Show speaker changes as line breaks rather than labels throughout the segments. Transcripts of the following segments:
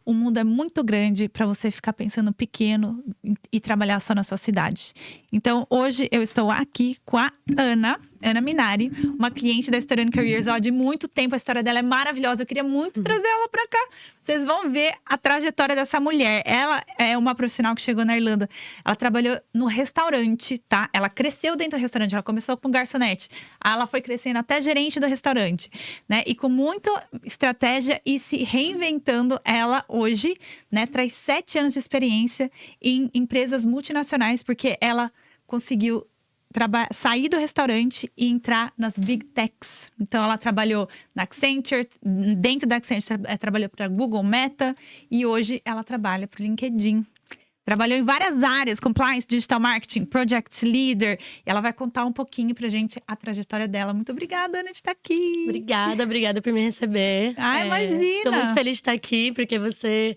O mundo é muito grande para você ficar pensando pequeno e trabalhar só na sua cidade. Então, hoje eu estou aqui com a Ana Minari, uma cliente da Historiando Careers de muito tempo. A história dela é maravilhosa. Eu queria muito trazer ela para cá. Vocês vão ver a trajetória dessa mulher. Ela é uma profissional que chegou na Irlanda. Ela trabalhou no restaurante, tá? Ela cresceu dentro do restaurante. Ela começou com garçonete. Aí ela foi crescendo até gerente do restaurante, né? E com muita estratégia e se reinventando, ela hoje, né, traz 7 anos de experiência em empresas multinacionais, porque ela conseguiu sair do restaurante e entrar nas Big Techs. Então, ela trabalhou na Accenture, dentro da Accenture, trabalhou para Google, Meta, e hoje ela trabalha para o LinkedIn. Trabalhou em várias áreas, compliance, digital marketing, project leader. E ela vai contar um pouquinho pra gente a trajetória dela. Muito obrigada, Ana, de estar aqui.
Obrigada por me receber.
Imagina!
Tô muito feliz de estar aqui, porque você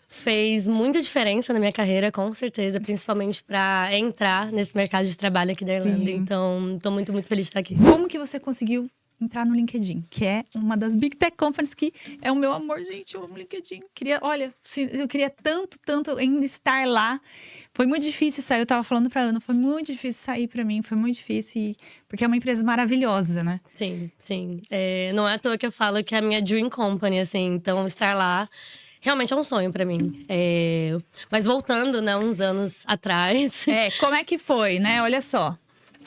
fez muita diferença na minha carreira, com certeza. Principalmente pra entrar nesse mercado de trabalho aqui da Irlanda.
Sim.
Então, tô muito feliz de estar aqui.
Como que você conseguiu entrar no LinkedIn, que é uma das Big Tech Companies, que é o meu amor, gente. Eu amo LinkedIn. Eu queria tanto ainda estar lá. Foi muito difícil sair, eu tava falando pra Ana, foi muito difícil sair pra mim, foi muito difícil, porque é uma empresa maravilhosa, né?
Sim. Não é à toa que eu falo que é a minha dream company, assim. Então, estar lá realmente é um sonho pra mim. Mas voltando, né, uns anos atrás…
Como é que foi, né? Olha só.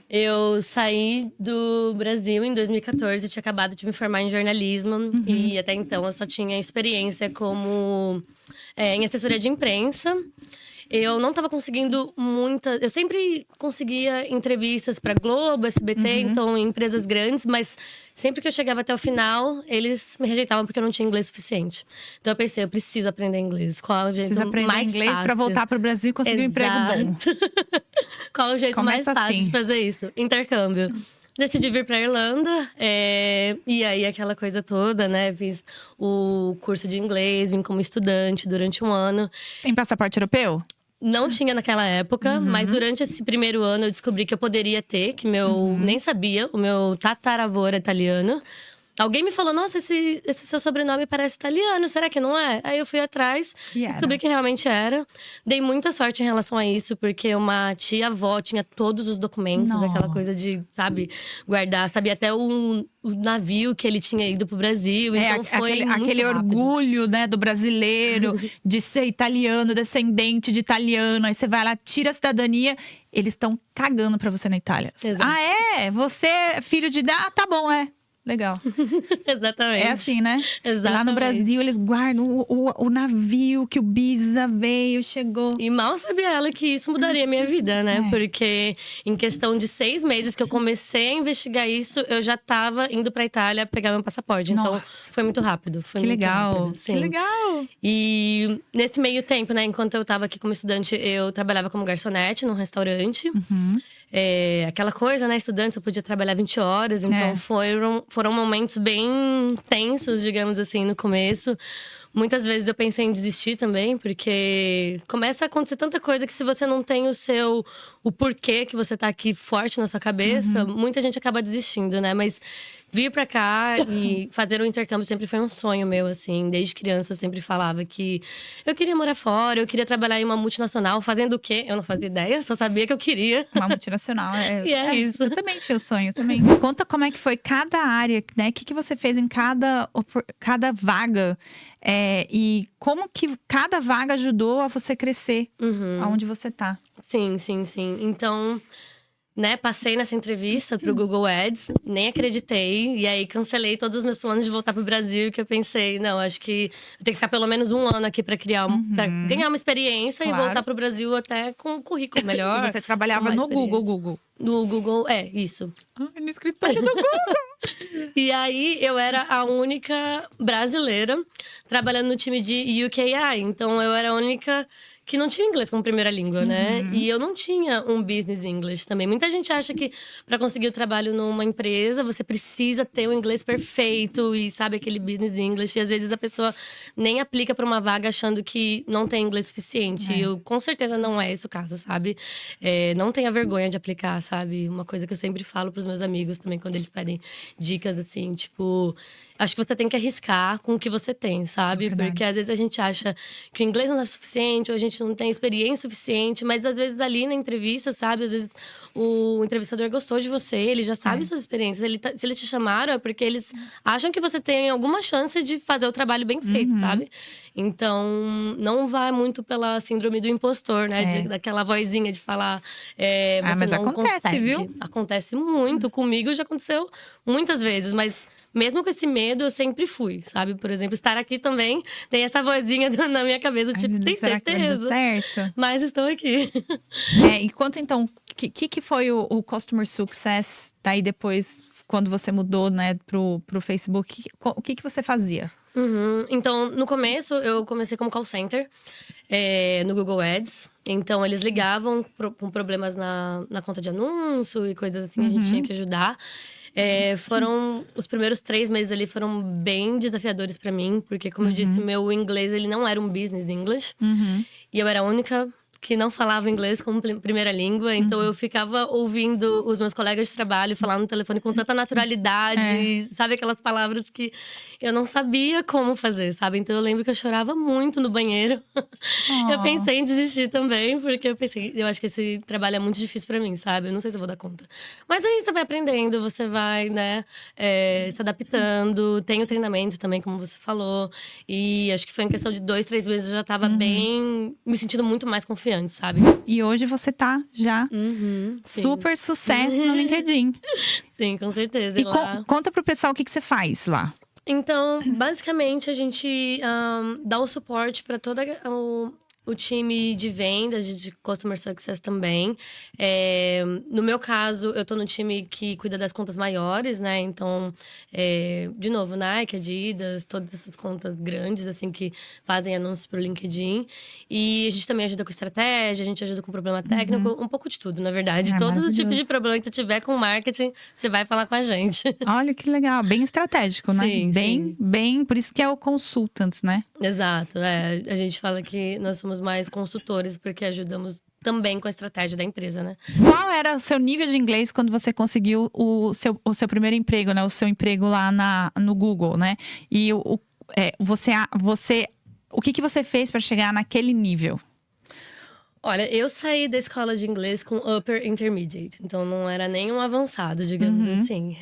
Eu saí do Brasil em 2014, tinha acabado de me formar em jornalismo. E até então eu só tinha experiência como em assessoria de imprensa. Eu não estava conseguindo eu sempre conseguia entrevistas para Globo, SBT, então em empresas grandes, mas sempre que eu chegava até o final, eles me rejeitavam porque eu não tinha inglês suficiente. Então eu pensei, eu preciso aprender inglês. Qual é o jeito mais fácil?
Precisa aprender inglês para voltar para o Brasil e conseguir um emprego bom.
Qual o jeito mais fácil de fazer isso? Intercâmbio. Decidi vir pra Irlanda, e aí aquela coisa toda, né? Fiz o curso de inglês, vim como estudante durante um ano.
Tem passaporte europeu?
Não tinha naquela época, mas durante esse primeiro ano eu descobri que eu poderia ter, que nem sabia, o meu tataravô era italiano. Alguém me falou, nossa, esse seu sobrenome parece italiano, será que não é? Aí eu fui atrás, descobri que realmente era. Dei muita sorte em relação a isso, porque uma tia-avó tinha todos os documentos, aquela coisa de, sabe, guardar. Sabia até o navio que ele tinha ido pro Brasil, então foi
aquele orgulho, né, do brasileiro, de ser italiano, descendente de italiano. Aí você vai lá, tira a cidadania, eles estão cagando pra você na Itália.
Exato.
Você é filho de… tá bom, legal.
Exatamente.
É assim, né?
Exatamente.
Lá no Brasil, eles guardam o navio que o Bisa veio, chegou.
E mal sabia ela que isso mudaria a minha vida, né? Porque em questão de 6 meses que eu comecei a investigar isso, eu já tava indo pra Itália pegar meu passaporte. Então, foi muito rápido. Foi
que
muito
legal,
rápido, sim.
que legal!
E nesse meio tempo, né? Enquanto eu tava aqui como estudante, eu trabalhava como garçonete num restaurante. Aquela coisa, né? Estudante, eu podia trabalhar 20 horas. Então, foram momentos bem tensos, digamos assim, no começo. Muitas vezes eu pensei em desistir também, porque começa a acontecer tanta coisa que se você não tem o porquê que você tá aqui forte na sua cabeça, muita gente acaba desistindo, né? Mas vir pra cá e fazer o intercâmbio sempre foi um sonho meu, assim. Desde criança eu sempre falava que eu queria morar fora, eu queria trabalhar em uma multinacional. Fazendo o quê? Eu não fazia ideia, só sabia que eu queria.
Uma multinacional,
E é isso.
Eu também tinha o sonho, também. Conta como é que foi cada área, né? O que você fez em cada vaga. E como que cada vaga ajudou a você crescer aonde você tá.
Sim. Então, né, passei nessa entrevista pro Google Ads, nem acreditei. E aí, cancelei todos os meus planos de voltar pro Brasil. Que eu pensei, não, acho que eu tenho que ficar pelo menos um ano aqui pra pra ganhar uma experiência. E voltar pro Brasil até com um currículo melhor.
E você trabalhava no Google.
No Google, isso.
No escritório do Google.
E aí, eu era a única brasileira trabalhando no time de UKI. Então, eu era a única que não tinha inglês como primeira língua, né? E eu não tinha um business English também. Muita gente acha que para conseguir o trabalho numa empresa, você precisa ter o inglês perfeito e sabe aquele business English. E às vezes a pessoa nem aplica para uma vaga achando que não tem inglês suficiente. E eu, com certeza não é esse o caso, sabe? Não tenha vergonha de aplicar, sabe? Uma coisa que eu sempre falo pros meus amigos também, quando eles pedem dicas assim, tipo… Acho que você tem que arriscar com o que você tem, sabe? Porque às vezes a gente acha que o inglês não é suficiente, ou a gente não tem experiência suficiente. Mas às vezes ali na entrevista, sabe? Às vezes o entrevistador gostou de você, ele já sabe suas experiências. Se eles te chamaram é porque eles acham que você tem alguma chance de fazer o trabalho bem feito, sabe? Então, não vá muito pela síndrome do impostor, né? Daquela vozinha de falar… você
mas
não
acontece,
consegue.
viu?
Acontece muito. Comigo já aconteceu muitas vezes, mas… Mesmo com esse medo, eu sempre fui, sabe? Por exemplo, estar aqui também tem essa vozinha na minha cabeça, tipo, tem
será que vai dar
certeza.
certo?
Mas estou aqui.
E conta então, o que foi o Customer Success daí depois, quando você mudou, né, pro Facebook? O que você fazia?
Então, no começo, eu comecei como call center no Google Ads. Então, eles ligavam com problemas na conta de anúncio e coisas assim, a gente tinha que ajudar. Os primeiros 3 meses ali foram bem desafiadores pra mim, porque, como eu disse, meu inglês ele não era um business English. E eu era a única que não falava inglês como primeira língua. Então, eu ficava ouvindo os meus colegas de trabalho falar no telefone com tanta naturalidade. Sabe, aquelas palavras que eu não sabia como fazer, sabe? Então, eu lembro que eu chorava muito no banheiro. Eu pensei em desistir também, porque eu acho que esse trabalho é muito difícil pra mim, sabe? Eu não sei se eu vou dar conta. Mas aí, você vai aprendendo, você vai, né, se adaptando. Tem o treinamento também, como você falou. E acho que foi em questão de 2, 3 meses, eu já tava bem… Me sentindo muito mais confiante, sabe?
E hoje você tá já super sucesso no LinkedIn.
Sim, com certeza.
E conta pro pessoal o que você faz lá.
Então, basicamente, a gente dá o suporte para todo o time de vendas, de Customer Success também. No meu caso, eu tô no time que cuida das contas maiores, né? Então, de novo, Nike, Adidas, todas essas contas grandes, assim, que fazem anúncios pro LinkedIn. E a gente também ajuda com estratégia, a gente ajuda com problema técnico, um pouco de tudo, na verdade. Todos os tipos de problema que você tiver com marketing, você vai falar com a gente.
Olha que legal, bem estratégico, né?
Sim,
bem, por isso que é o consultant, né?
Exato, a gente fala que nós somos mais consultores, porque ajudamos também com a estratégia da empresa, né?
Qual era o seu nível de inglês quando você conseguiu o seu primeiro emprego, né? O seu emprego lá no Google, né? E o que você fez para chegar naquele nível?
Olha, eu saí da escola de inglês com Upper Intermediate. Então, não era nem um avançado, digamos assim.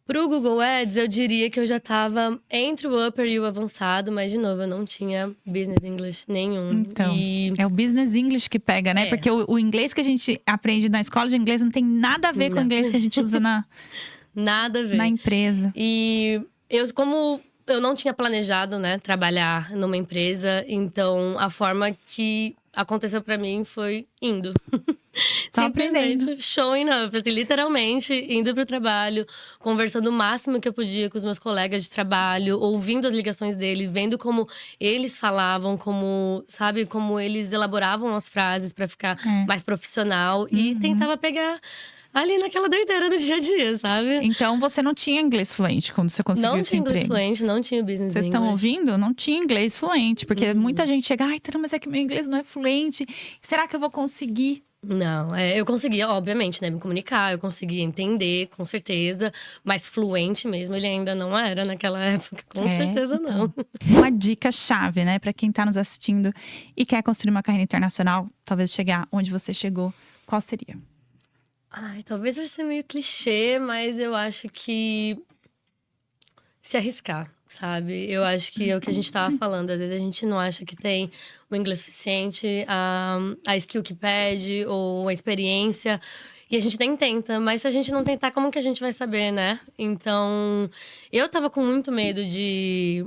Pro Google Ads, eu diria que eu já tava entre o Upper e o avançado. Mas, de novo, eu não tinha Business English nenhum.
Então, é o Business English que pega, né? Porque o inglês que a gente aprende na escola de inglês não tem nada a ver com o inglês que a gente usa
nada a ver.
Na empresa.
E como eu não tinha planejado, né, trabalhar numa empresa, então a forma que aconteceu pra mim foi indo.
Só
Simplesmente
aprendendo.
showing up, assim, literalmente indo pro trabalho, conversando o máximo que eu podia com os meus colegas de trabalho, ouvindo as ligações deles, vendo como eles falavam, como eles elaboravam as frases pra ficar mais profissional e tentava pegar ali naquela doideira do dia a dia, sabe?
Então, você não tinha inglês fluente quando você conseguiu esse emprego?
Não tinha inglês fluente, não tinha business English.
Vocês estão ouvindo? Não tinha inglês fluente. Porque muita gente chega… Ai, Tana, mas é que meu inglês não é fluente. Será que eu vou conseguir?
Não, eu conseguia, obviamente, né, me comunicar. Eu conseguia entender, com certeza. Mas fluente mesmo, ele ainda não era naquela época. Com certeza não.
Uma dica chave, né? Pra quem tá nos assistindo e quer construir uma carreira internacional. Talvez chegar onde você chegou. Qual seria?
Ai, talvez vai ser meio clichê, mas eu acho que se arriscar, sabe? Eu acho que é o que a gente tava falando. Às vezes a gente não acha que tem o inglês suficiente, a skill que pede, ou a experiência. E a gente nem tenta, mas se a gente não tentar, como que a gente vai saber, né? Então, eu tava com muito medo de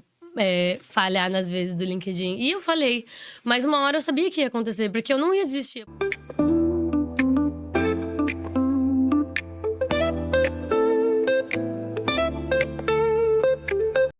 falhar nas vezes do LinkedIn. E eu falhei, mas uma hora eu sabia que ia acontecer, porque eu não ia desistir.